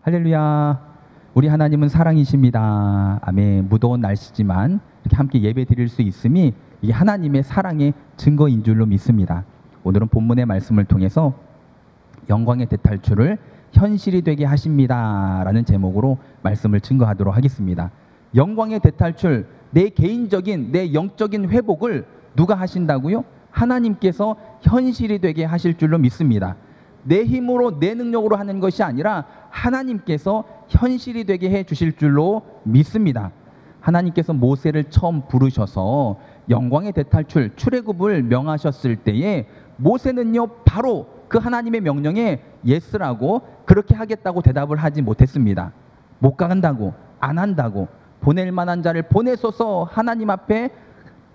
할렐루야. 우리 하나님은 사랑이십니다. 아멘. 무더운 날씨지만 이렇게 함께 예배 드릴 수 있음이 이게 하나님의 사랑의 증거인 줄로 믿습니다. 오늘은 본문의 말씀을 통해서 영광의 대탈출을 현실이 되게 하십니다 라는 제목으로 말씀을 증거하도록 하겠습니다. 영광의 대탈출, 내 개인적인 내 영적인 회복을 누가 하신다고요? 하나님께서 현실이 되게 하실 줄로 믿습니다. 내 힘으로 내 능력으로 하는 것이 아니라 하나님께서 현실이 되게 해 주실 줄로 믿습니다. 하나님께서 모세를 처음 부르셔서 영광의 대탈출, 출애굽을 명하셨을 때에 모세는요 바로 그 하나님의 명령에 예스라고 그렇게 하겠다고 대답을 하지 못했습니다. 못 간다고, 안 한다고, 보낼 만한 자를 보내소서 하나님 앞에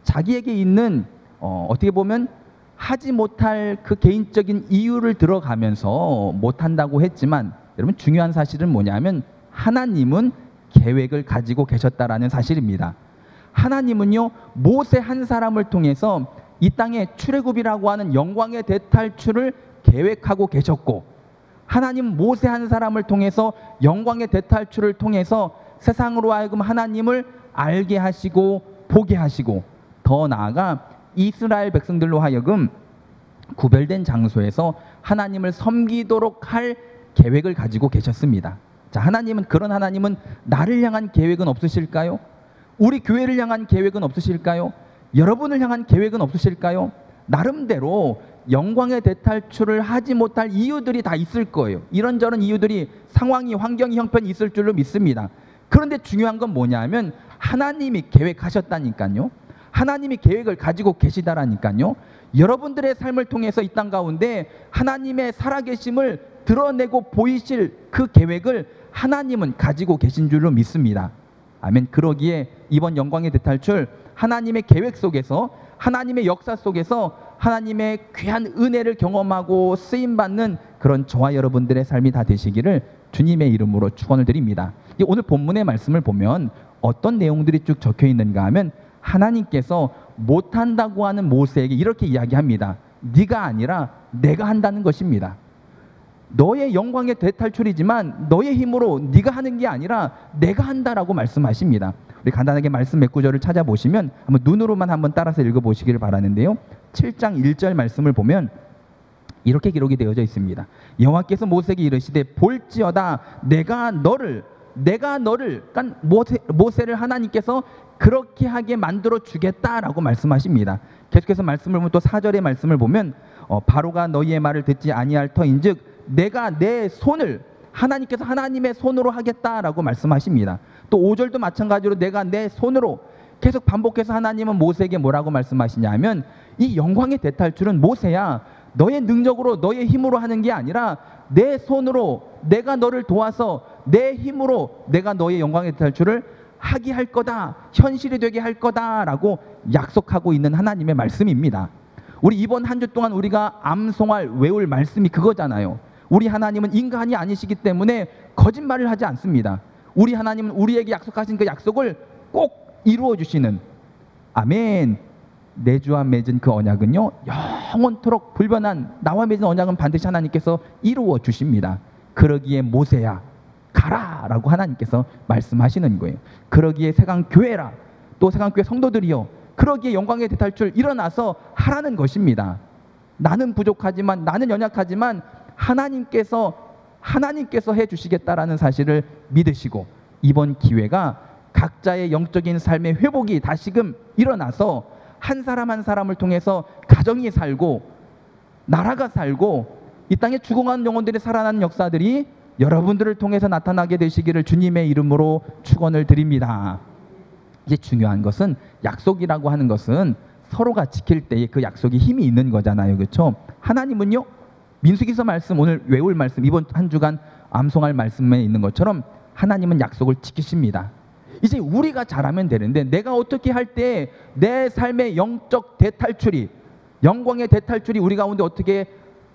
자기에게 있는 어떻게 보면 하지 못할 그 개인적인 이유를 들어가면서 못한다고 했지만, 여러분 중요한 사실은 뭐냐면 하나님은 계획을 가지고 계셨다라는 사실입니다. 하나님은요 모세 한 사람을 통해서 이 땅에 출애굽이라고 하는 영광의 대탈출을 계획하고 계셨고, 하나님 모세 한 사람을 통해서 영광의 대탈출을 통해서 세상으로 하여금 하나님을 알게 하시고 보게 하시고, 더 나아가 이스라엘 백성들로 하여금 구별된 장소에서 하나님을 섬기도록 할 계획을 가지고 계셨습니다. 자, 하나님은, 그런 하나님은 나를 향한 계획은 없으실까요? 우리 교회를 향한 계획은 없으실까요? 여러분을 향한 계획은 없으실까요? 나름대로 영광의 대탈출을 하지 못할 이유들이 다 있을 거예요. 이런저런 이유들이, 상황이, 환경이, 형편이 있을 줄로 믿습니다. 그런데 중요한 건 뭐냐면 하나님이 계획하셨다니까요. 하나님이 계획을 가지고 계시다라니까요. 여러분들의 삶을 통해서 이 땅 가운데 하나님의 살아계심을 드러내고 보이실 그 계획을 하나님은 가지고 계신 줄로 믿습니다. 아멘. 그러기에 이번 영광의 대탈출, 하나님의 계획 속에서, 하나님의 역사 속에서 하나님의 귀한 은혜를 경험하고 쓰임받는 그런 저와 여러분들의 삶이 다 되시기를 주님의 이름으로 축원을 드립니다. 오늘 본문의 말씀을 보면 어떤 내용들이 쭉 적혀 있는가 하면, 하나님께서 못한다고 하는 모세에게 이렇게 이야기합니다. 네가 아니라 내가 한다는 것입니다. 너의 영광의 대탈출이지만 너의 힘으로 네가 하는 게 아니라 내가 한다라고 말씀하십니다. 우리 간단하게 말씀 몇 구절을 찾아보시면 한번 눈으로만 한번 따라서 읽어보시기를 바라는데요, 7장 1절 말씀을 보면 이렇게 기록이 되어져 있습니다. 여호와께서 모세에게 이르시되 볼지어다 내가 너를, 그러니까 모세를 하나님께서 그렇게 하게 만들어 주겠다라고 말씀하십니다. 계속해서 말씀을 보면 또 4절의 말씀을 보면 바로가 너희의 말을 듣지 아니할 터인즉 내가 내 손을, 하나님께서 하나님의 손으로 하겠다라고 말씀하십니다. 또 5절도 마찬가지로 내가 내 손으로, 계속 반복해서 하나님은 모세에게 뭐라고 말씀하시냐면 이 영광의 대탈출은 모세야, 너의 능력으로 너의 힘으로 하는 게 아니라 내 손으로 내가 너를 도와서 내 힘으로 내가 너의 영광의 대탈출을 하게 할 거다, 현실이 되게 할 거다라고 약속하고 있는 하나님의 말씀입니다. 우리 이번 한 주 동안 우리가 암송할, 외울 말씀이 그거잖아요. 우리 하나님은 인간이 아니시기 때문에 거짓말을 하지 않습니다. 우리 하나님은 우리에게 약속하신 그 약속을 꼭 이루어 주시는, 아멘. 내 주와 맺은 그 언약은요 영원토록 불변한, 나와 맺은 언약은 반드시 하나님께서 이루어 주십니다. 그러기에 모세야 가라 라고 하나님께서 말씀하시는 거예요. 그러기에 세강교회라, 또 세강교회 성도들이여, 그러기에 영광의 대탈출 일어나서 하라는 것입니다. 나는 부족하지만, 나는 연약하지만 하나님께서 해주시겠다라는 사실을 믿으시고, 이번 기회가 각자의 영적인 삶의 회복이 다시금 일어나서 한 사람 한 사람을 통해서 가정이 살고 나라가 살고 이 땅에 죽어가는 영혼들이 살아나는 역사들이 여러분들을 통해서 나타나게 되시기를 주님의 이름으로 축원을 드립니다. 이제 중요한 것은, 약속이라고 하는 것은 서로가 지킬 때에 그 약속이 힘이 있는 거잖아요. 그렇죠? 하나님은요, 민수기서 말씀, 오늘 외울 말씀, 이번 한 주간 암송할 말씀에 있는 것처럼 하나님은 약속을 지키십니다. 이제 우리가 잘하면 되는데, 내가 어떻게 할 때 내 삶의 영적 대탈출이, 영광의 대탈출이 우리 가운데 어떻게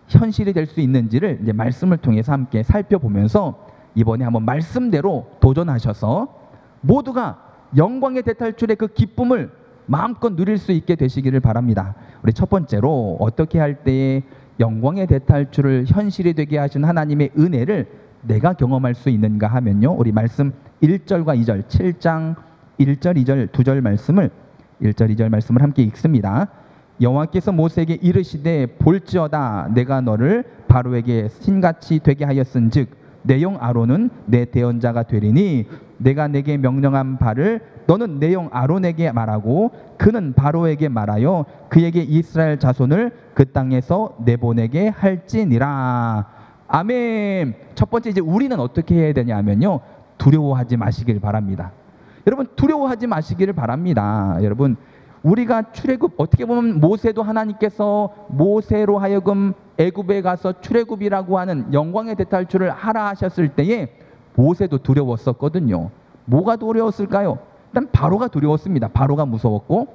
현실이 될 수 있는지를 이제 말씀을 통해서 함께 살펴보면서 이번에 한번 말씀대로 도전하셔서 모두가 영광의 대탈출의 그 기쁨을 마음껏 누릴 수 있게 되시기를 바랍니다. 우리 첫 번째로 어떻게 할 때에 영광의 대탈출을 현실이 되게 하신 하나님의 은혜를 내가 경험할 수 있는가 하면요, 우리 말씀 1절과 2절, 7장 1절, 2절, 2절 말씀을 1절, 2절 말씀을 함께 읽습니다. 여호와께서 모세에게 이르시되 볼지어다 내가 너를 바로에게 신같이 되게 하였은즉 내 영 아론은 내 대언자가 되리니 내가 내게 명령한 바를 너는 내 영 아론에게 말하고 그는 바로에게 말하여 그에게 이스라엘 자손을 그 땅에서 내보내게 할지니라. 아멘. 첫 번째, 이제 우리는 어떻게 해야 되냐면요, 두려워하지 마시길 바랍니다. 여러분, 두려워하지 마시기를 바랍니다. 여러분, 우리가 출애굽, 어떻게 보면 모세도 하나님께서 모세로 하여금 애굽에 가서 출애굽이라고 하는 영광의 대탈출을 하라 하셨을 때에 모세도 두려웠었거든요. 뭐가 두려웠을까요? 일단 바로가 두려웠습니다. 바로가 무서웠고,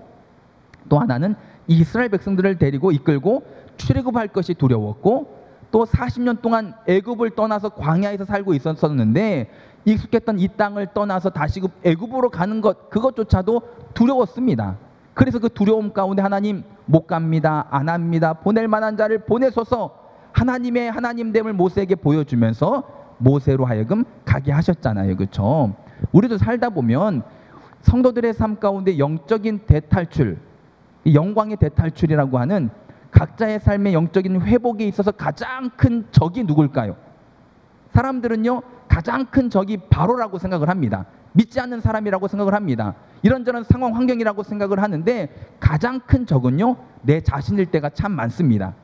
또 하나는 이스라엘 백성들을 데리고 이끌고 출애굽할 것이 두려웠고, 또 40년 동안 애굽을 떠나서 광야에서 살고 있었는데 익숙했던 이 땅을 떠나서 다시 애굽으로 가는 것, 그것조차도 두려웠습니다. 그래서 그 두려움 가운데 하나님 못 갑니다, 안 합니다, 보낼 만한 자를 보내소서 하나님의 하나님됨을 모세에게 보여주면서 모세로 하여금 가게 하셨잖아요. 그렇죠? 우리도 살다 보면 성도들의 삶 가운데 영적인 대탈출, 영광의 대탈출이라고 하는 각자의 삶의 영적인 회복에 있어서 가장 큰 적이 누굴까요? 사람들은요, 가장 큰 적이 바로라고 생각을 합니다. 믿지 않는 사람이라고 생각을 합니다. 이런저런 상황, 환경이라고 생각을 하는데 가장 큰 적은요, 내 자신일 때가 참 많습니다.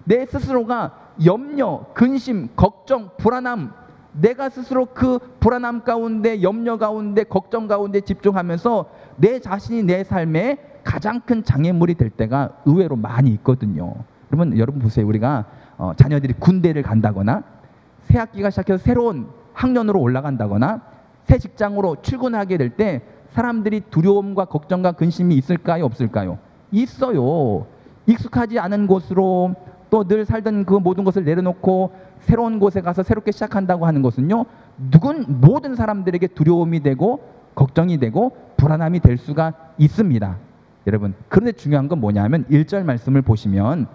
내 스스로가 염려, 근심, 걱정, 불안함, 내가 스스로 그 불안함 가운데, 염려 가운데, 걱정 가운데 집중하면서 내 자신이 내 삶에 가장 큰 장애물이 될 때가 의외로 많이 있거든요. 여러분 보세요. 우리가 자녀들이 군대를 간다거나 새 학기가 시작해서 새로운 학년으로 올라간다거나 새 직장으로 출근하게 될 때 사람들이 두려움과 걱정과 근심이 있을까요, 없을까요? 있어요. 익숙하지 않은 곳으로 또 늘 살던 그 모든 것을 내려놓고 새로운 곳에 가서 새롭게 시작한다고 하는 것은요, 모든 사람들에게 두려움이 되고 걱정이 되고 불안함이 될 수가 있습니다. 여러분, 그런데 중요한 건 뭐냐면 1절 말씀을 보시면,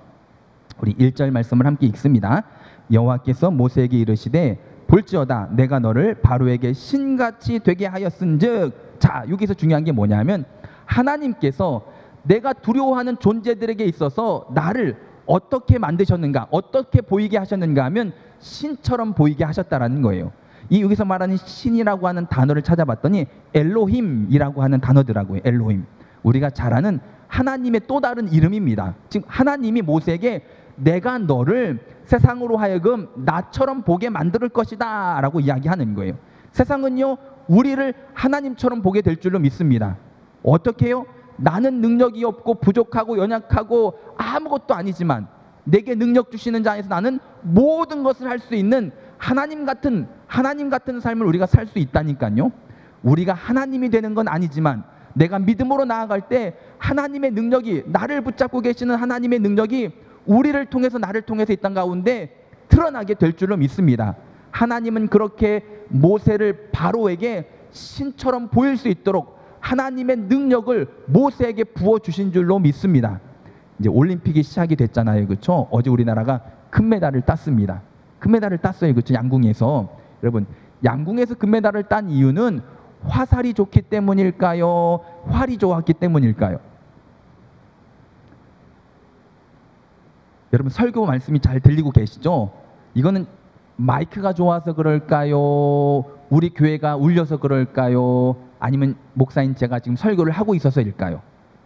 우리 1절 말씀을 함께 읽습니다. 여호와께서 모세에게 이르시되 볼지어다 내가 너를 바로에게 신같이 되게 하였은즉. 자, 여기서 중요한 게 뭐냐면 하나님께서 내가 두려워하는 존재들에게 있어서 나를 어떻게 만드셨는가, 어떻게 보이게 하셨는가 하면 신처럼 보이게 하셨다라는 거예요. 이 여기서 말하는 신이라고 하는 단어를 찾아봤더니 엘로힘이라고 하는 단어더라고요. 엘로힘. 우리가 잘 아는 하나님의 또 다른 이름입니다. 지금 하나님이 모세에게 내가 너를 세상으로 하여금 나처럼 보게 만들 것이다 라고 이야기하는 거예요. 세상은요, 우리를 하나님처럼 보게 될 줄로 믿습니다. 어떻게 해요? 나는 능력이 없고 부족하고 연약하고 아무것도 아니지만 내게 능력 주시는 자 안에서 나는 모든 것을 할 수 있는 하나님 같은 삶을 우리가 살 수 있다니까요. 우리가 하나님이 되는 건 아니지만 내가 믿음으로 나아갈 때 하나님의 능력이, 나를 붙잡고 계시는 하나님의 능력이 우리를 통해서, 나를 통해서 이 땅 가운데 드러나게 될 줄로 믿습니다. 하나님은 그렇게 모세를 바로에게 신처럼 보일 수 있도록 하나님의 능력을 모세에게 부어주신 줄로 믿습니다. 이제 올림픽이 시작이 됐잖아요. 그렇죠? 어제 우리나라가 금메달을 땄습니다. 금메달을 땄어요. 그렇죠? 양궁에서. 여러분, 양궁에서 금메달을 딴 이유는 화살이 좋기 때문일까요? 활이 좋았기 때문일까요? 여러분, 설교 말씀이 잘 들리고 계시죠? 이거는 마이크가 좋아서 그럴까요? 우리 교회가 울려서 그럴까요? 아니면 목사인 제가 지금 설교를 하고 있어서일까요?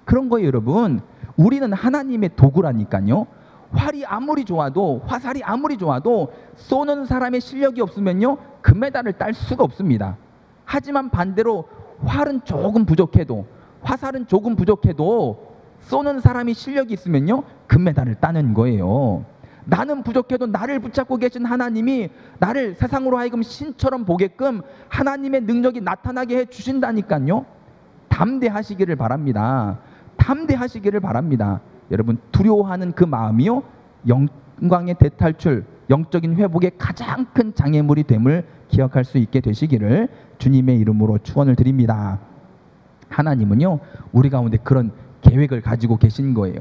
그런 거예요. 여러분, 우리는 하나님의 도구라니까요. 활이 아무리 좋아도, 화살이 아무리 좋아도 쏘는 사람의 실력이 없으면요, 금메달을 딸 수가 없습니다. 하지만 반대로 활은 조금 부족해도, 화살은 조금 부족해도 쏘는 사람이 실력이 있으면요, 금메달을 따는 거예요. 나는 부족해도 나를 붙잡고 계신 하나님이 나를 세상으로 하여금 신처럼 보게끔 하나님의 능력이 나타나게 해 주신다니까요. 담대하시기를 바랍니다. 담대하시기를 바랍니다. 여러분, 두려워하는 그 마음이요, 영광의 대탈출, 영적인 회복의 가장 큰 장애물이 됨을 기억할 수 있게 되시기를 주님의 이름으로 축원을 드립니다. 하나님은요, 우리 가운데 그런 계획을 가지고 계신 거예요.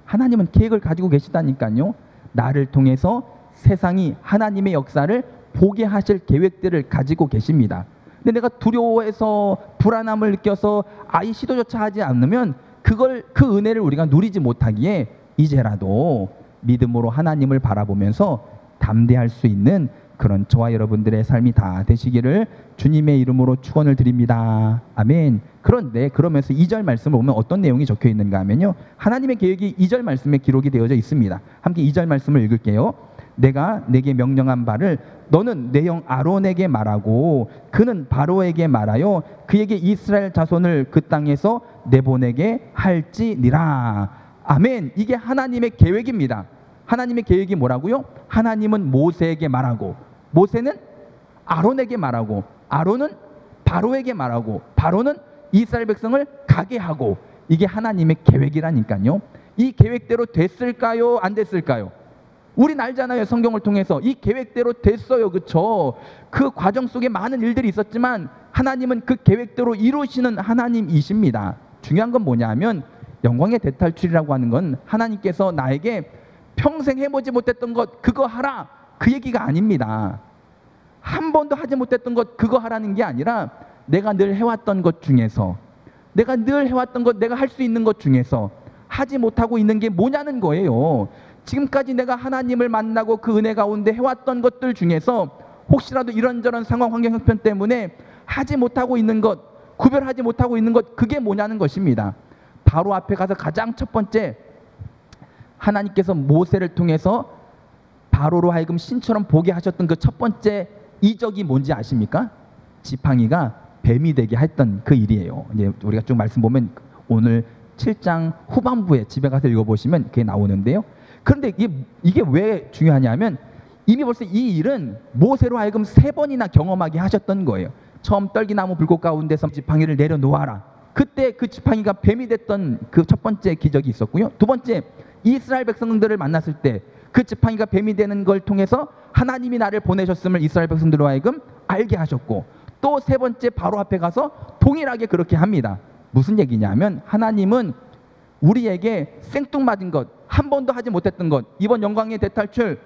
하나님은 계획을 가지고 계시다니까요. 나를 통해서 세상이 하나님의 역사를 보게 하실 계획들을 가지고 계십니다. 근데 내가 두려워해서 불안함을 느껴서 아예 시도조차 하지 않으면 그 은혜를 우리가 누리지 못하기에 이제라도 믿음으로 하나님을 바라보면서 담대할 수 있는 그런 저와 여러분들의 삶이 다 되시기를 주님의 이름으로 축원을 드립니다. 아멘. 그런데 그러면서 2절 말씀을 보면 어떤 내용이 적혀 있는가 하면요, 하나님의 계획이 2절 말씀에 기록이 되어져 있습니다. 함께 2절 말씀을 읽을게요. 내가 내게 명령한 바를 너는 내 형 아론에게 말하고 그는 바로에게 말하여 그에게 이스라엘 자손을 그 땅에서 내보내게 할지니라. 아멘. 이게 하나님의 계획입니다. 하나님의 계획이 뭐라고요? 하나님은 모세에게 말하고, 모세는 아론에게 말하고, 아론은 바로에게 말하고, 바로는 이스라엘 백성을 가게 하고, 이게 하나님의 계획이라니까요. 이 계획대로 됐을까요? 안 됐을까요? 우린 알잖아요. 성경을 통해서 이 계획대로 됐어요. 그렇죠? 그 과정 속에 많은 일들이 있었지만 하나님은 그 계획대로 이루시는 하나님이십니다. 중요한 건 뭐냐 하면 영광의 대탈출이라고 하는 건 하나님께서 나에게 평생 해보지 못했던 것 그거 하라, 그 얘기가 아닙니다. 한 번도 하지 못했던 것 그거 하라는 게 아니라 내가 늘 해왔던 것 중에서, 내가 늘 해왔던 것, 내가 할 수 있는 것 중에서 하지 못하고 있는 게 뭐냐는 거예요. 지금까지 내가 하나님을 만나고 그 은혜 가운데 해왔던 것들 중에서 혹시라도 이런저런 상황, 환경, 형편 때문에 하지 못하고 있는 것, 구별하지 못하고 있는 것, 그게 뭐냐는 것입니다. 바로 앞에 가서 가장 첫 번째, 하나님께서 모세를 통해서 바로로 하여금 신처럼 보게 하셨던 그 첫 번째 이적이 뭔지 아십니까? 지팡이가 뱀이 되게 했던 그 일이에요. 이제 우리가 쭉 말씀 보면 오늘 7장 후반부에 집에 가서 읽어보시면 그게 나오는데요. 그런데 이게 왜 중요하냐면 이미 벌써 이 일은 모세로 하여금 3번이나 경험하게 하셨던 거예요. 처음 떨기나무 불꽃 가운데서 지팡이를 내려놓아라. 그때 그 지팡이가 뱀이 됐던 그 첫 번째 기적이 있었고요. 두 번째, 이스라엘 백성들을 만났을 때 그 지팡이가 뱀이 되는 걸 통해서 하나님이 나를 보내셨음을 이스라엘 백성들로 하여금 알게 하셨고, 또 세 번째 바로 앞에 가서 동일하게 그렇게 합니다. 무슨 얘기냐면 하나님은 우리에게 생뚱맞은 것, 한 번도 하지 못했던 것, 이번 영광의 대탈출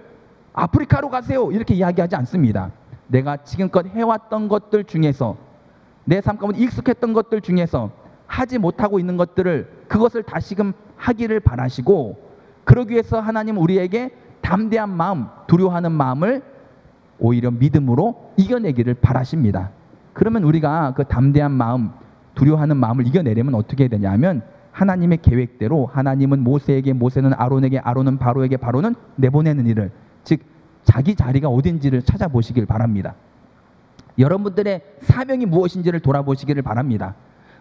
아프리카로 가세요 이렇게 이야기하지 않습니다. 내가 지금껏 해왔던 것들 중에서, 내 삶 가운데 익숙했던 것들 중에서 하지 못하고 있는 것들을, 그것을 다시금 하기를 바라시고, 그러기 위해서 하나님은 우리에게 담대한 마음, 두려워하는 마음을 오히려 믿음으로 이겨내기를 바라십니다. 그러면 우리가 그 담대한 마음, 두려워하는 마음을 이겨내려면 어떻게 해야 되냐면 하나님의 계획대로 하나님은 모세에게, 모세는 아론에게, 아론은 바로에게, 바로는 내보내는 일을, 즉 자기 자리가 어딘지를 찾아보시길 바랍니다. 여러분들의 사명이 무엇인지를 돌아보시기를 바랍니다.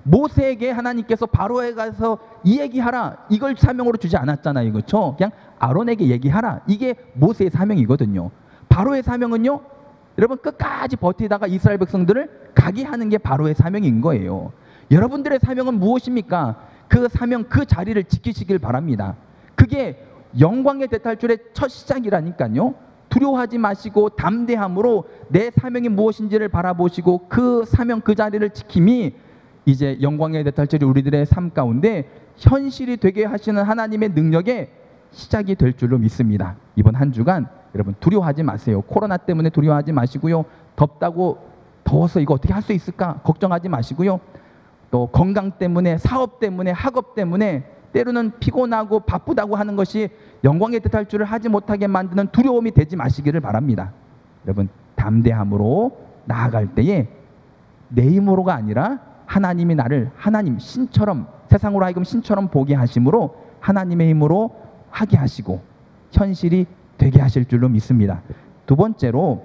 모세에게 하나님께서 바로에 가서 이 얘기하라, 이걸 사명으로 주지 않았잖아요. 그렇죠? 그냥 아론에게 얘기하라, 이게 모세의 사명이거든요. 바로의 사명은요, 여러분 끝까지 버티다가 이스라엘 백성들을 가게 하는 게 바로의 사명인 거예요. 여러분들의 사명은 무엇입니까? 그 사명, 그 자리를 지키시길 바랍니다. 그게 영광의 대탈출의 첫 시작이라니까요. 두려워하지 마시고 담대함으로 내 사명이 무엇인지를 바라보시고 그 사명, 그 자리를 지킴이 이제 영광의 대탈출이 우리들의 삶 가운데 현실이 되게 하시는 하나님의 능력의 시작이 될 줄로 믿습니다. 이번 한 주간 여러분 두려워하지 마세요. 코로나 때문에 두려워하지 마시고요. 덥다고, 더워서 이거 어떻게 할 수 있을까 걱정하지 마시고요. 또 건강 때문에, 사업 때문에, 학업 때문에 때로는 피곤하고 바쁘다고 하는 것이 영광의 대탈출을 하지 못하게 만드는 두려움이 되지 마시기를 바랍니다. 여러분 담대함으로 나아갈 때에 내 힘으로가 아니라 하나님이 나를, 하나님 신처럼, 세상으로 하여금 신처럼 보게 하심으로 하나님의 힘으로 하게 하시고 현실이 되게 하실 줄로 믿습니다. 두 번째로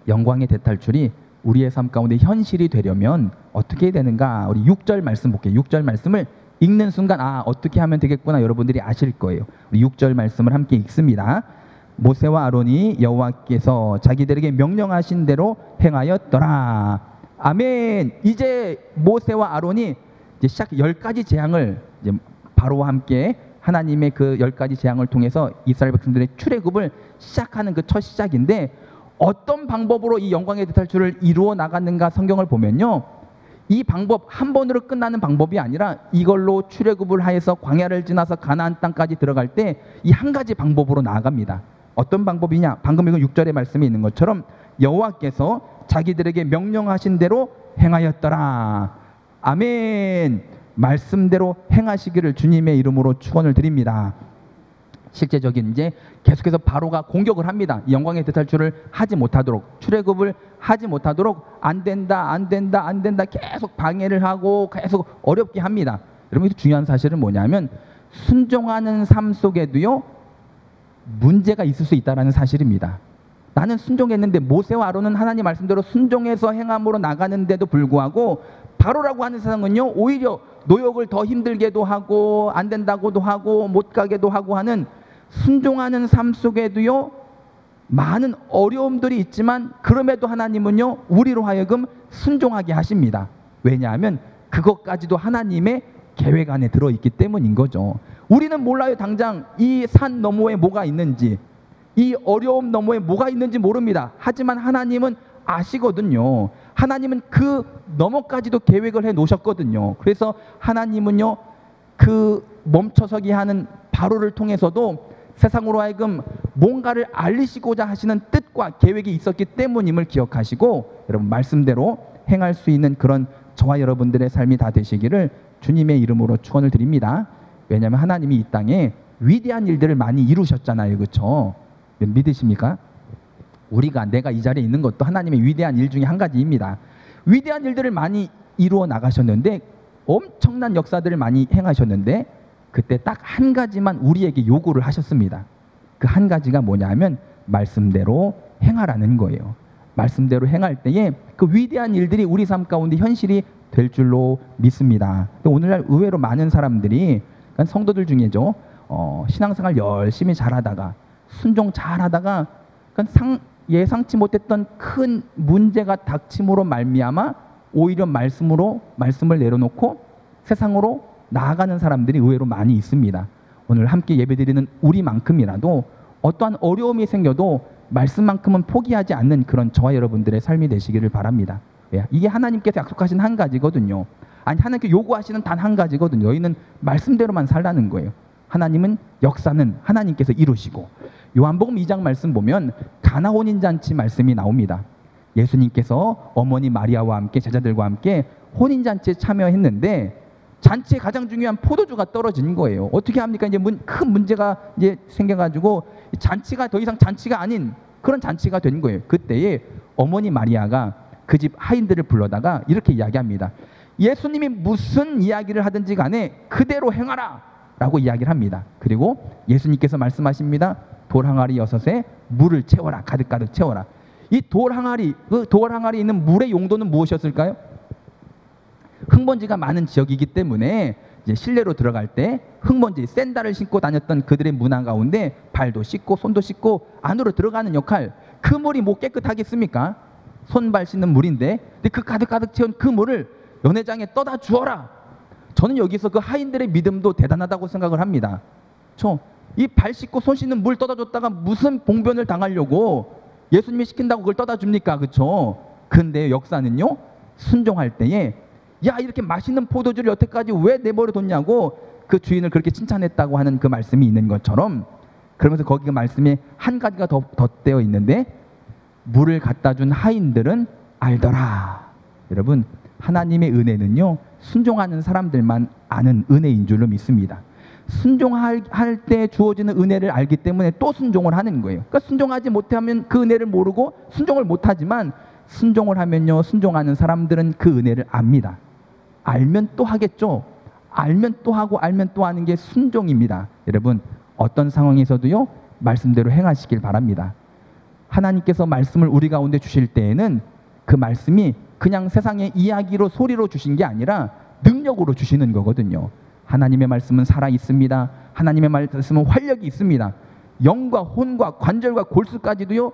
영광의 대탈출이 우리의 삶 가운데 현실이 되려면 어떻게 되는가? 우리 6절 말씀 볼게요. 6절 말씀을 읽는 순간 어떻게 하면 되겠구나 여러분들이 아실 거예요. 우리 6절 말씀을 함께 읽습니다. 모세와 아론이 여호와께서 자기들에게 명령하신 대로 행하였더라. 아멘. 이제 모세와 아론이 이제 시작 10가지 재앙을 이제 바로와 함께 하나님의 그 10가지 재앙을 통해서 이스라엘 백성들의 출애굽을 시작하는 그 첫 시작인데, 어떤 방법으로 이 영광의 대탈출을 이루어 나갔는가 성경을 보면요, 이 방법 한 번으로 끝나는 방법이 아니라 이걸로 출애굽을 하여서 광야를 지나서 가나안 땅까지 들어갈 때 이 한 가지 방법으로 나아갑니다. 어떤 방법이냐? 방금 읽은 6절의 말씀에 있는 것처럼 여호와께서 자기들에게 명령하신 대로 행하였더라. 아멘. 말씀대로 행하시기를 주님의 이름으로 축원을 드립니다. 실제적인 이제 계속해서 바로가 공격을 합니다. 영광의 대탈출을 하지 못하도록, 출애굽을 하지 못하도록 안 된다, 안 된다, 안 된다 계속 방해를 하고 계속 어렵게 합니다. 여러분, 중요한 사실은 뭐냐면 순종하는 삶 속에도요 문제가 있을 수 있다는 사실입니다. 나는 순종했는데 모세와 아론은 하나님 말씀대로 순종해서 행함으로 나가는데도 불구하고 바로라고 하는 세상은요 오히려 노역을 더 힘들게도 하고 안 된다고도 하고 못 가게도 하고 하는, 순종하는 삶 속에도요 많은 어려움들이 있지만 그럼에도 하나님은요 우리로 하여금 순종하게 하십니다. 왜냐하면 그것까지도 하나님의 계획 안에 들어있기 때문인 거죠. 우리는 몰라요. 당장 이 산 너머에 뭐가 있는지, 이 어려움 너머에 뭐가 있는지 모릅니다. 하지만 하나님은 아시거든요. 하나님은 그 너머까지도 계획을 해 놓으셨거든요. 그래서 하나님은요 그 멈춰서기 하는 바로를 통해서도 세상으로 하여금 뭔가를 알리시고자 하시는 뜻과 계획이 있었기 때문임을 기억하시고 여러분 말씀대로 행할 수 있는 그런 저와 여러분들의 삶이 다 되시기를 주님의 이름으로 축원을 드립니다. 왜냐하면 하나님이 이 땅에 위대한 일들을 많이 이루셨잖아요. 그렇죠? 믿으십니까? 내가 이 자리에 있는 것도 하나님의 위대한 일 중에 한 가지입니다. 위대한 일들을 많이 이루어 나가셨는데, 엄청난 역사들을 많이 행하셨는데 그때 딱 한 가지만 우리에게 요구를 하셨습니다. 그 한 가지가 뭐냐면 말씀대로 행하라는 거예요. 말씀대로 행할 때에 그 위대한 일들이 우리 삶 가운데 현실이 될 줄로 믿습니다. 오늘날 의외로 많은 사람들이, 그러니까 성도들 중에죠, 신앙생활 열심히 잘하다가 순종 잘하다가 예상치 못했던 큰 문제가 닥침으로 말미암아 오히려 말씀을 내려놓고 세상으로 나아가는 사람들이 의외로 많이 있습니다. 오늘 함께 예배드리는 우리만큼이라도 어떠한 어려움이 생겨도 말씀만큼은 포기하지 않는 그런 저와 여러분들의 삶이 되시기를 바랍니다. 이게 하나님께서 약속하신 한 가지거든요. 아니, 하나님께 요구하시는 단 한 가지거든요. 너희는 말씀대로만 살라는 거예요. 하나님은 역사는 하나님께서 이루시고, 요한복음 2장 말씀 보면 가나 혼인잔치 말씀이 나옵니다. 예수님께서 어머니 마리아와 함께 제자들과 함께 혼인잔치에 참여했는데 잔치의 가장 중요한 포도주가 떨어진 거예요. 어떻게 합니까? 이제 큰 문제가 이제 생겨가지고 잔치가 더 이상 잔치가 아닌 그런 잔치가 된 거예요. 그때에 어머니 마리아가 그 집 하인들을 불러다가 이렇게 이야기합니다. 예수님이 무슨 이야기를 하든지 간에 그대로 행하라 라고 이야기를 합니다. 그리고 예수님께서 말씀하십니다. 돌 항아리 6에 물을 채워라. 가득가득 채워라. 이 돌 항아리에 있는 물의 용도는 무엇이었을까요? 흙먼지가 많은 지역이기 때문에 이제 실내로 들어갈 때 흙먼지, 샌들을 신고 다녔던 그들의 문화 가운데 발도 씻고 손도 씻고 안으로 들어가는 역할, 그 물이 뭐 깨끗하겠습니까? 손발 씻는 물인데, 근데 그 가득가득 채운 그 물을 연회장에 떠다 주어라. 저는 여기서 그 하인들의 믿음도 대단하다고 생각을 합니다. 이 발 씻고 손 씻는 물 떠다 줬다가 무슨 봉변을 당하려고 예수님이 시킨다고 그걸 떠다 줍니까? 그렇죠? 근데 역사는요, 순종할 때에 야, 이렇게 맛있는 포도주를 여태까지 왜 내버려 뒀냐고 그 주인을 그렇게 칭찬했다고 하는 그 말씀이 있는 것처럼, 그러면서 거기 그 말씀에 한 가지가 더 덧대어 있는데, 물을 갖다 준 하인들은 알더라. 여러분, 하나님의 은혜는요 순종하는 사람들만 아는 은혜인 줄로 믿습니다. 순종할 때 주어지는 은혜를 알기 때문에 또 순종을 하는 거예요. 그러니까 순종하지 못하면 그 은혜를 모르고 순종을 못하지만, 순종을 하면요 순종하는 사람들은 그 은혜를 압니다. 알면 또 하겠죠. 알면 또 하고 알면 또 하는 게 순종입니다. 여러분, 어떤 상황에서도요 말씀대로 행하시길 바랍니다. 하나님께서 말씀을 우리 가운데 주실 때에는 그 말씀이 그냥 세상의 이야기로 소리로 주신 게 아니라 능력으로 주시는 거거든요. 하나님의 말씀은 살아있습니다. 하나님의 말씀은 활력이 있습니다. 영과 혼과 관절과 골수까지도요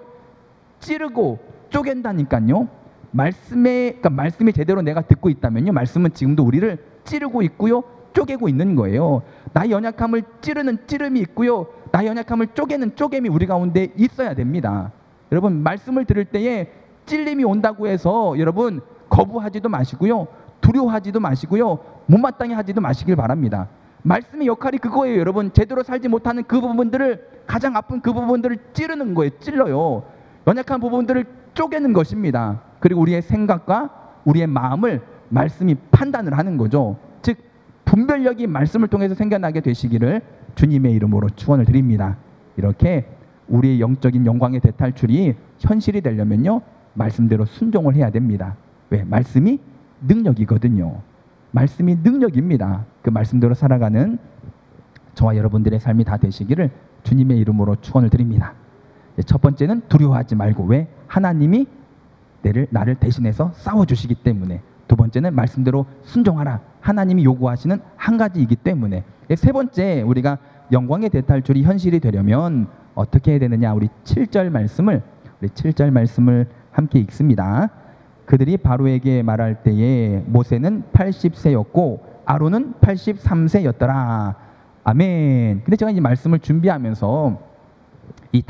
찌르고 쪼갠다니까요. 그러니까 말씀이 제대로 내가 듣고 있다면요, 말씀은 지금도 우리를 찌르고 있고요 쪼개고 있는 거예요. 나의 연약함을 찌르는 찌름이 있고요, 나의 연약함을 쪼개는 쪼개미 우리 가운데 있어야 됩니다. 여러분, 말씀을 들을 때에 찔림이 온다고 해서 여러분 거부하지도 마시고요, 두려워하지도 마시고요, 못마땅해 하지도 마시길 바랍니다. 말씀의 역할이 그거예요. 여러분, 제대로 살지 못하는 그 부분들을, 가장 아픈 그 부분들을 찌르는 거예요. 찔러요. 연약한 부분들을 쪼개는 것입니다. 그리고 우리의 생각과 우리의 마음을 말씀이 판단을 하는 거죠. 즉 분별력이 말씀을 통해서 생겨나게 되시기를 주님의 이름으로 축원을 드립니다. 이렇게 우리의 영적인 영광의 대탈출이 현실이 되려면요, 말씀대로 순종을 해야 됩니다. 왜? 말씀이 능력이거든요. 말씀이 능력입니다. 그 말씀대로 살아가는 저와 여러분들의 삶이 다 되시기를 주님의 이름으로 축원을 드립니다. 첫 번째는 두려워하지 말고, 왜? 하나님이 나를 대신해서 싸워주시기 때문에. 두 번째는 말씀대로 순종하라, 하나님이 요구하시는 한 가지이기 때문에. 세 번째, 우리가 영광의 대탈출이 현실이 되려면 어떻게 해야 되느냐, 우리 7절 말씀을 함께 읽습니다. 그들이 바로에게 말할 때에 모세는 80세였고 아론은 83세였더라. 아멘. 근데 제가 이 말씀을 준비하면서 이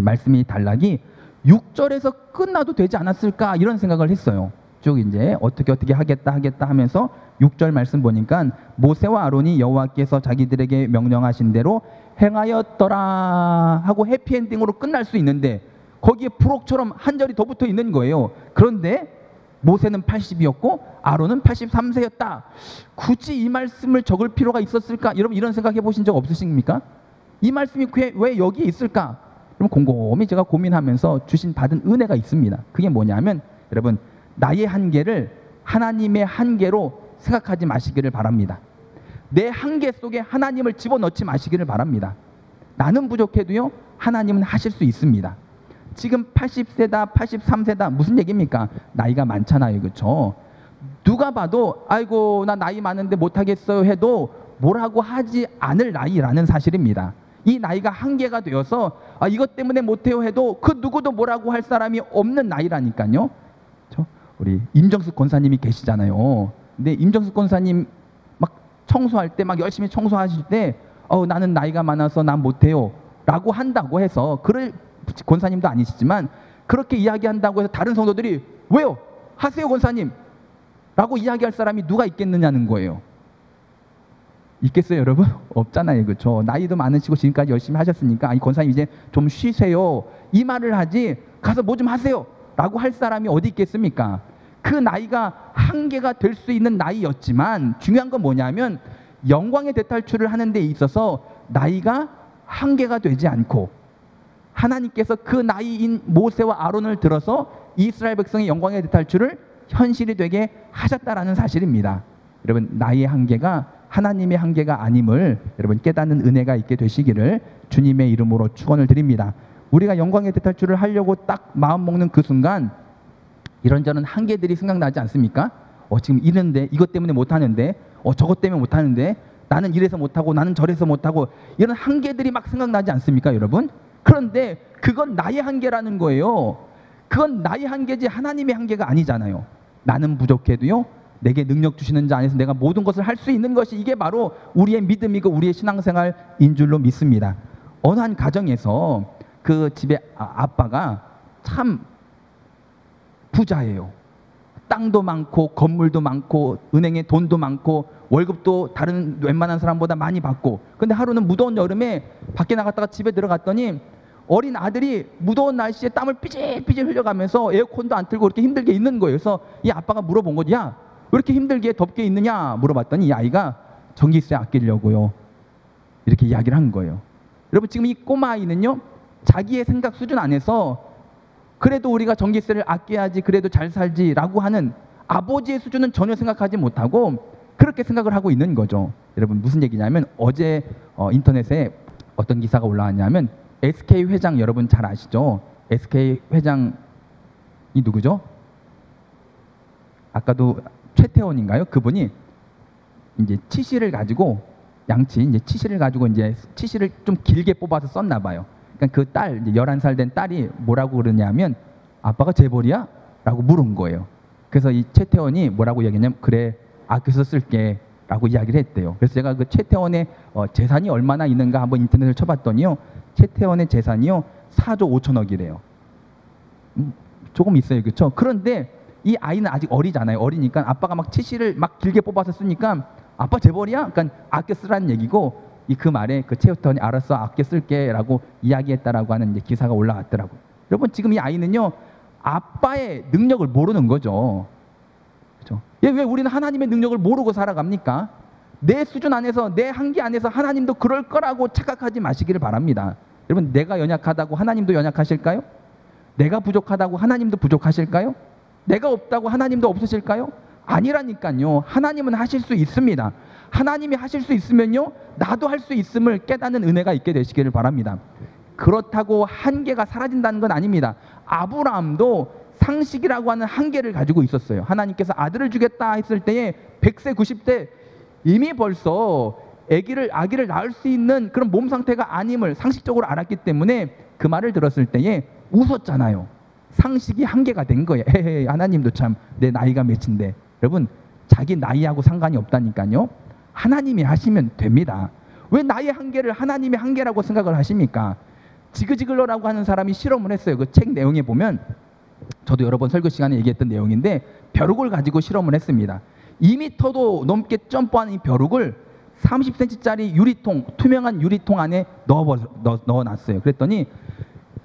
말씀이 단락이 6절에서 끝나도 되지 않았을까, 이런 생각을 했어요. 쭉 이제 어떻게 하겠다 하면서 6절 말씀 보니까 모세와 아론이 여호와께서 자기들에게 명령하신 대로 행하였더라 하고 해피엔딩으로 끝날 수 있는데, 거기에 부록처럼 한 절이 더 붙어 있는 거예요. 그런데 모세는 80이었고 아론은 83세였다. 굳이 이 말씀을 적을 필요가 있었을까? 여러분 이런 생각해 보신 적 없으십니까? 이 말씀이 왜 여기에 있을까? 그럼 곰곰이 제가 고민하면서 받은 은혜가 있습니다. 그게 뭐냐면, 여러분, 나의 한계를 하나님의 한계로 생각하지 마시기를 바랍니다. 내 한계 속에 하나님을 집어넣지 마시기를 바랍니다. 나는 부족해도요, 하나님은 하실 수 있습니다. 지금 80세다 83세다 무슨 얘기입니까? 나이가 많잖아요, 그렇죠? 누가 봐도 아이고 나 나이 많은데 못하겠어요 해도 뭐라고 하지 않을 나이라는 사실입니다. 이 나이가 한계가 되어서 이것 때문에 못해요 해도 그 누구도 뭐라고 할 사람이 없는 나이라니까요. 우리 임정숙 권사님이 계시잖아요. 근데 임정숙 권사님 막 청소할 때 막 열심히 청소하실 때 나는 나이가 많아서 난 못해요 라고 한다고 해서, 그럴 권사님도 아니시지만 그렇게 이야기한다고 해서 다른 성도들이 왜요? 하세요 권사님 라고 이야기할 사람이 누가 있겠느냐는 거예요. 있겠어요 여러분? 없잖아요, 그렇죠? 나이도 많으시고 지금까지 열심히 하셨으니까 권사님 이제 좀 쉬세요 이 말을 하지, 가서 뭐 좀 하세요 라고 할 사람이 어디 있겠습니까? 그 나이가 한계가 될 수 있는 나이였지만 중요한 건 뭐냐면, 영광의 대탈출을 하는 데 있어서 나이가 한계가 되지 않고 하나님께서 그 나이인 모세와 아론을 들어서 이스라엘 백성의 영광의 대탈출을 현실이 되게 하셨다라는 사실입니다. 여러분, 나이의 한계가 하나님의 한계가 아님을 여러분 깨닫는 은혜가 있게 되시기를 주님의 이름으로 축원을 드립니다. 우리가 영광의 대탈출을 하려고 딱 마음 먹는 그 순간 이런저런 한계들이 생각나지 않습니까? 지금 이런데 이것 때문에 못하는데, 저것 때문에 못하는데, 나는 이래서 못하고 나는 저래서 못하고, 이런 한계들이 막 생각나지 않습니까 여러분? 그런데 그건 나의 한계라는 거예요. 그건 나의 한계지 하나님의 한계가 아니잖아요. 나는 부족해도요, 내게 능력 주시는 자 안에서 내가 모든 것을 할 수 있는 것이, 이게 바로 우리의 믿음이고 우리의 신앙생활인 줄로 믿습니다. 어느 한 가정에서 그 집에 아빠가 참 부자예요. 땅도 많고 건물도 많고 은행에 돈도 많고 월급도 다른 웬만한 사람보다 많이 받고, 근데 하루는 무더운 여름에 밖에 나갔다가 집에 들어갔더니 어린 아들이 무더운 날씨에 땀을 삐질삐질 흘려가면서 에어컨도 안 틀고 이렇게 힘들게 있는 거예요. 그래서 이 아빠가 물어본 거지, 야, 왜 이렇게 힘들게 덥게 있느냐 물어봤더니 이 아이가 전기세 아끼려고요 이렇게 이야기를 한 거예요. 여러분, 지금 이 꼬마 아이는요, 자기의 생각 수준 안에서 그래도 우리가 전기세를 아껴야지, 그래도 잘 살지 라고 하는 아버지의 수준은 전혀 생각하지 못하고 그렇게 생각을 하고 있는 거죠. 여러분, 무슨 얘기냐면, 어제 인터넷에 어떤 기사가 올라왔냐면, SK 회장 여러분 잘 아시죠? SK 회장이 누구죠? 아까도 최태원인가요? 그분이 이제 치실을 가지고 이제 치실을 좀 길게 뽑아서 썼나 봐요. 그러니까 그 딸, 11살 된 딸이 뭐라고 그러냐면, 아빠가 재벌이야? 라고 물은 거예요. 그래서 이 최태원이 뭐라고 얘기했냐면, 그래, 아껴서 쓸게 라고 이야기를 했대요. 그래서 제가 그 최태원의 재산이 얼마나 있는가 한번 인터넷을 쳐봤더니요, 최태원의 재산이요 4조 5천억이래요. 조금 있어요, 그렇죠? 그런데 이 아이는 아직 어리잖아요. 어리니까 아빠가 막 치실을 막 길게 뽑아서 쓰니까 아빠 재벌이야? 그러니까 아껴 쓰라는 얘기고, 그 말에 그 최태원이 알았어, 아껴 쓸게 라고 이야기했다라고 하는 이제 기사가 올라왔더라고요. 여러분, 지금 이 아이는요, 아빠의 능력을 모르는 거죠. 그렇죠? 왜 우리는 하나님의 능력을 모르고 살아갑니까? 내 수준 안에서, 내 한계 안에서 하나님도 그럴 거라고 착각하지 마시기를 바랍니다. 여러분, 내가 연약하다고 하나님도 연약하실까요? 내가 부족하다고 하나님도 부족하실까요? 내가 없다고 하나님도 없으실까요? 아니라니까요. 하나님은 하실 수 있습니다. 하나님이 하실 수 있으면요, 나도 할 수 있음을 깨닫는 은혜가 있게 되시기를 바랍니다. 그렇다고 한계가 사라진다는 건 아닙니다. 아브라함도 상식이라고 하는 한계를 가지고 있었어요. 하나님께서 아들을 주겠다 했을 때에 100세 90대 이미 벌써 아기를 낳을 수 있는 그런 몸 상태가 아님을 상식적으로 알았기 때문에 그 말을 들었을 때에 웃었잖아요. 상식이 한계가 된 거예요. 헤헤, 하나님도 참 내 나이가 몇인데. 여러분, 자기 나이하고 상관이 없다니까요. 하나님이 하시면 됩니다. 왜 나의 한계를 하나님의 한계라고 생각을 하십니까? 지그지글러라고 하는 사람이 실험을 했어요. 그 책 내용에 보면, 저도 여러 번 설교 시간에 얘기했던 내용인데, 벼룩을 가지고 실험을 했습니다. 2m도 넘게 점프하는 이 벼룩을 30cm짜리 유리통, 투명한 유리통 안에 넣어놨어요. 그랬더니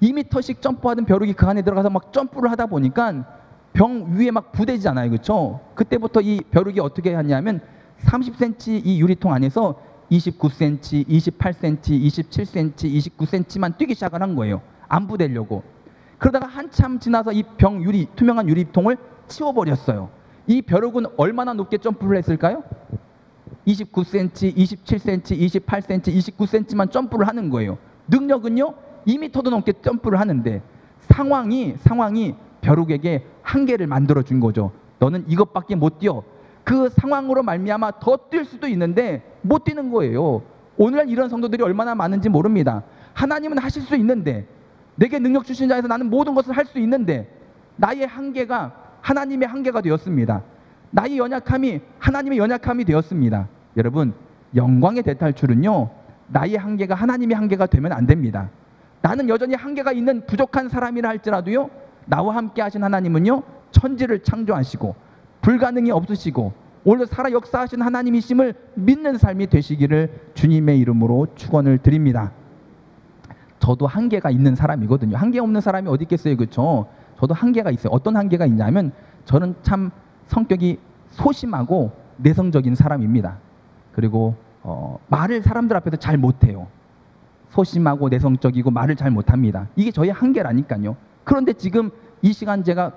2m씩 점프하던 벼룩이 그 안에 들어가서 막 점프를 하다 보니까 병 위에 막 부대지잖아요. 그렇죠? 그때부터 이 벼룩이 어떻게 하냐면 30cm 이 유리통 안에서 29cm, 28cm, 27cm, 29cm만 뛰기 시작을 한 거예요. 안 부대려고. 그러다가 한참 지나서 이 투명한 유리통을 치워버렸어요. 이 벼룩은 얼마나 높게 점프를 했을까요? 29cm, 27cm, 28cm, 29cm만 점프를 하는 거예요. 능력은요, 2m도 넘게 점프를 하는데 상황이 벼룩에게 한계를 만들어 준 거죠. 너는 이것밖에 못 뛰어. 그 상황으로 말미암아 더 뛸 수도 있는데 못 뛰는 거예요. 오늘날 이런 성도들이 얼마나 많은지 모릅니다. 하나님은 하실 수 있는데, 내게 능력 주신 자에서 나는 모든 것을 할 수 있는데, 나의 한계가 하나님의 한계가 되었습니다. 나의 연약함이 하나님의 연약함이 되었습니다. 여러분, 영광의 대탈출은요, 나의 한계가 하나님의 한계가 되면 안 됩니다. 나는 여전히 한계가 있는 부족한 사람이라 할지라도요, 나와 함께 하신 하나님은요, 천지를 창조하시고 불가능이 없으시고 오늘 살아 역사하신 하나님이심을 믿는 삶이 되시기를 주님의 이름으로 축원을 드립니다. 저도 한계가 있는 사람이거든요. 한계 없는 사람이 어디 있겠어요, 그렇죠? 저도 한계가 있어요. 어떤 한계가 있냐면, 저는 참 성격이 소심하고 내성적인 사람입니다. 그리고 말을 사람들 앞에서 잘 못해요. 소심하고 내성적이고 말을 잘 못합니다. 이게 저의 한계라니까요. 그런데 지금 이 시간 제가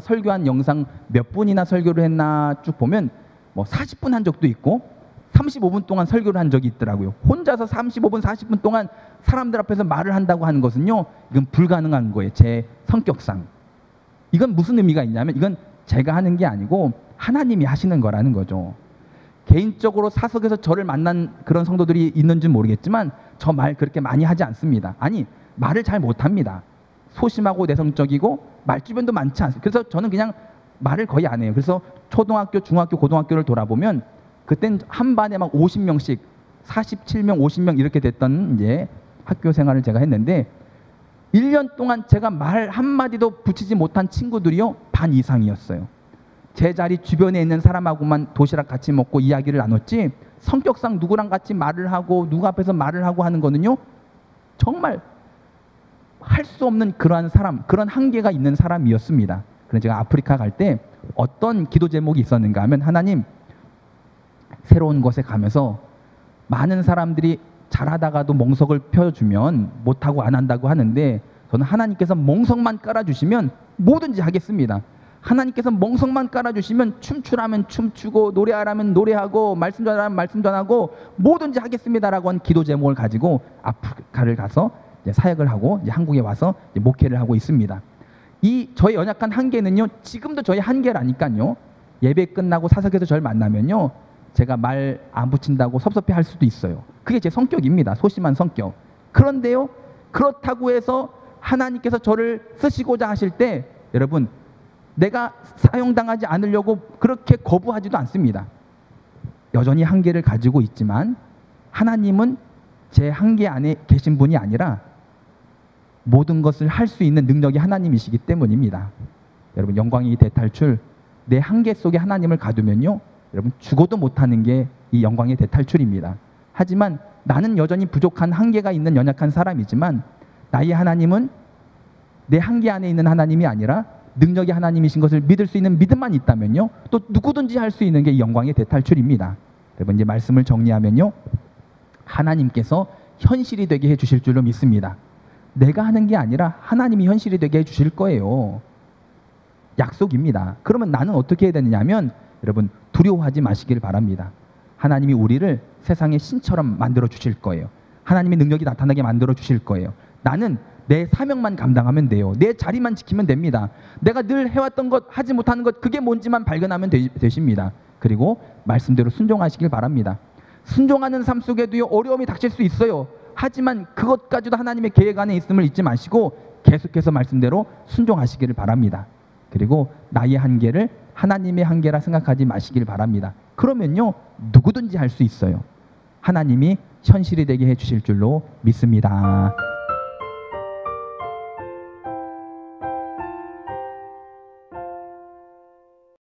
설교한 영상 몇 분이나 설교를 했나 쭉 보면 뭐 40분 한 적도 있고 35분 동안 설교를 한 적이 있더라고요. 혼자서 35분, 40분 동안 사람들 앞에서 말을 한다고 하는 것은요, 이건 불가능한 거예요. 제 성격상. 이건 무슨 의미가 있냐면, 이건 제가 하는 게 아니고 하나님이 하시는 거라는 거죠. 개인적으로 사석에서 저를 만난 그런 성도들이 있는지 모르겠지만 저 말 그렇게 많이 하지 않습니다. 아니, 말을 잘 못합니다. 소심하고 내성적이고 말주변도 많지 않습니다. 그래서 저는 그냥 말을 거의 안 해요. 그래서 초등학교, 중학교, 고등학교를 돌아보면 그땐 한 반에 막 50명씩 47명, 50명 이렇게 됐던 이제 학교 생활을 제가 했는데, 1년 동안 제가 말 한마디도 붙이지 못한 친구들이요, 반 이상이었어요. 제 자리 주변에 있는 사람하고만 도시락 같이 먹고 이야기를 나눴지, 성격상 누구랑 같이 말을 하고 누구 앞에서 말을 하고 하는 거는요, 정말 할 수 없는 그러한 사람, 그런 한계가 있는 사람이었습니다. 그래서 제가 아프리카 갈 때 어떤 기도 제목이 있었는가 하면, 하나님, 새로운 곳에 가면서 많은 사람들이 잘하다가도 멍석을 펴주면 못하고 안 한다고 하는데, 저는 하나님께서 멍석만 깔아주시면 뭐든지 하겠습니다. 하나님께서 멍석만 깔아주시면 춤추라면 춤추고 노래하라면 노래하고 말씀 전하라면 말씀 전하고 뭐든지 하겠습니다라고 한 기도 제목을 가지고 아프리카를 가서 이제 사역을 하고 이제 한국에 와서 이제 목회를 하고 있습니다. 이 저의 연약한 한계는요, 지금도 저의 한계라니까요. 예배 끝나고 사석에서 저를 만나면요, 제가 말 안 붙인다고 섭섭해할 수도 있어요. 그게 제 성격입니다. 소심한 성격. 그런데요, 그렇다고 해서 하나님께서 저를 쓰시고자 하실 때, 여러분, 내가 사용당하지 않으려고 그렇게 거부하지도 않습니다. 여전히 한계를 가지고 있지만 하나님은 제 한계 안에 계신 분이 아니라 모든 것을 할 수 있는 능력이 하나님이시기 때문입니다. 여러분, 영광의 대탈출, 내 한계 속에 하나님을 가두면요, 여러분, 죽어도 못하는 게 이 영광의 대탈출입니다. 하지만 나는 여전히 부족한 한계가 있는 연약한 사람이지만 나의 하나님은 내 한계 안에 있는 하나님이 아니라 능력이 하나님이신 것을 믿을 수 있는 믿음만 있다면요, 또 누구든지 할 수 있는 게 영광의 대탈출입니다. 여러분, 이제 말씀을 정리하면요, 하나님께서 현실이 되게 해주실 줄로 믿습니다. 내가 하는 게 아니라 하나님이 현실이 되게 해주실 거예요. 약속입니다. 그러면 나는 어떻게 해야 되느냐 하면, 여러분, 두려워하지 마시길 바랍니다. 하나님이 우리를 세상의 신처럼 만들어 주실 거예요. 하나님의 능력이 나타나게 만들어 주실 거예요. 나는 내 사명만 감당하면 돼요. 내 자리만 지키면 됩니다. 내가 늘 해왔던 것, 하지 못하는 것, 그게 뭔지만 발견하면 되십니다. 그리고 말씀대로 순종하시길 바랍니다. 순종하는 삶 속에도요, 어려움이 닥칠 수 있어요. 하지만 그것까지도 하나님의 계획 안에 있음을 잊지 마시고 계속해서 말씀대로 순종하시기를 바랍니다. 그리고 나의 한계를 하나님의 한계라 생각하지 마시길 바랍니다. 그러면요, 누구든지 할 수 있어요. 하나님이 현실이 되게 해주실 줄로 믿습니다.